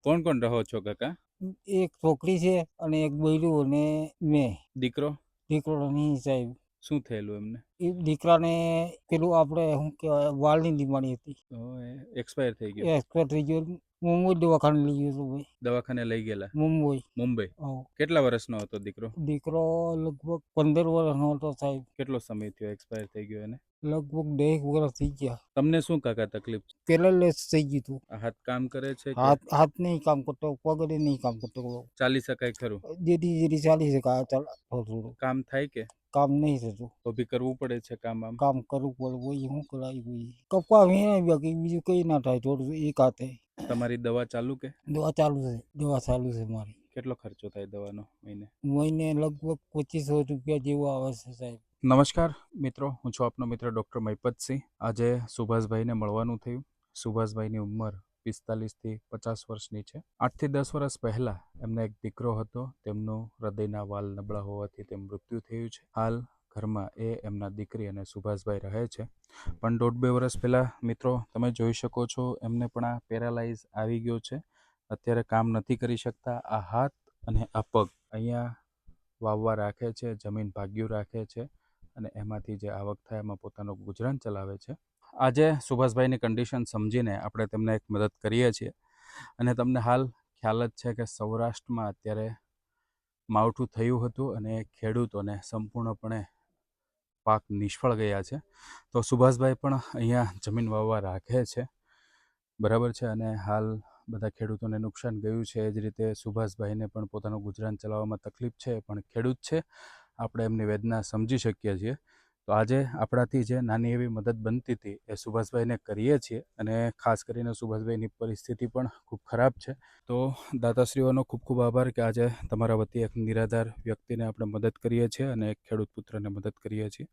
કોણ કોણ રહો છો કાકા? એક છોકરી છે અને એક બૈરું અને મેં. દીકરો? દીકરો નહીં સાહેબ. શું થયેલું એમને? એ દીકરાને પેલું આપણે શું કહેવાય વાળની બીમારી હતી. તો એક્સપાયર થઈ ગયો. એક્સપાયર થઈ ગયો. મુંબઈ દવાખાને લઈ ગયો હતો ભાઈ. દવાખાને લઈ ગયેલા મુંબઈ. મુંબઈ? હા. કેટલા વર્ષનો હતો દીકરો? દીકરો લગભગ 15 વર્ષનો હતો સાહેબ. કેટલો સમય થયો એક્સપાયર થઈ ગયો એને? લગભગ 10 વર્ષ થઈ ગયા. તમને શું કાકા તકલીફ છે? પેરાલાઇઝ થઈ ગયું હતું. આ હાથ કામ કરે છે કે હાથ નહીં કામ કરતો, પગ નહીં કામ કરતો. ચાલી શકાય ખરું? જેથી જેથી ચાલી શકે થોડું કામ થાય કે કામ નહીં થતું. તો બી કરવું પડે છે કામ? આમ કામ કરવું પડે ભાઈ, શું કરાય ભાઈ. કપા વીણાય બાકી બીજું કઈ ના થાય. થોડું એક હાથે તમારી દવા ચાલુ કે? દવા ચાલુ છે મારી. કેટલો ખર્ચો થાય દવાનો મહિને? મહિને લગભગ 2500 રૂપિયા જેવો આવે છે સાહેબ. નમસ્કાર મિત્રો, હું છું આપનો મિત્ર ડૉક્ટર મહિપતસિંહ. આજે સુભાષભાઈને મળવાનું થયું. સુભાષભાઈની ઉંમર 45થી 50 વર્ષની છે. 8થી 10 વર્ષ પહેલાં એમને એક દીકરો હતો. તેમનું હૃદયના વાલ નબળા હોવાથી તે મૃત્યુ થયું છે. હાલ ઘરમાં એમના દીકરી અને સુભાષભાઈ રહે છે. પણ 1.5-2 વર્ષ પહેલાં મિત્રો તમે જોઈ શકો છો એમને પણ આ પેરાલાઇઝ આવી ગયો છે. અત્યારે કામ નથી કરી શકતા. આ હાથ અને આ પગ અહીંયા વાવવા રાખે છે, જમીન ભાગ્યું રાખે છે અને એમાંથી જે આવક થાય એમાં પોતાનું ગુજરાન ચલાવે છે. આજે સુભાષભાઈની કન્ડિશન સમજીને આપણે તેમને એક મદદ કરીએ છીએ. અને તમને હાલ ખ્યાલ જ છે કે સૌરાષ્ટ્રમાં અત્યારે માવઠું થયું હતું અને ખેડૂતોને સંપૂર્ણપણે પાક નિષ્ફળ ગયા છે. તો સુભાષભાઈ પણ અહીંયા જમીન વાવવા રાખે છે, બરાબર છે. અને હાલ બધા ખેડૂતોને નુકસાન ગયું છે. એ જ રીતે સુભાષભાઈને પણ પોતાનું ગુજરાન ચલાવવામાં તકલીફ છે, પણ ખેડૂત છે, આપણે એમની વેદના સમજી શકીએ છીએ. તો આજે આપણાથી જે નાની એવી મદદ બનતી હતી એ સુભાષભાઈને કરીએ છીએ. અને ખાસ કરીને સુભાષભાઈની પરિસ્થિતિ પણ ખૂબ ખરાબ છે. તો દાતાશ્રીઓનો ખૂબ ખૂબ આભાર કે આજે તમારા વતી એક નિરાધાર વ્યક્તિને આપણે મદદ કરીએ છીએ અને એક ખેડૂત પુત્રને મદદ કરીએ છીએ.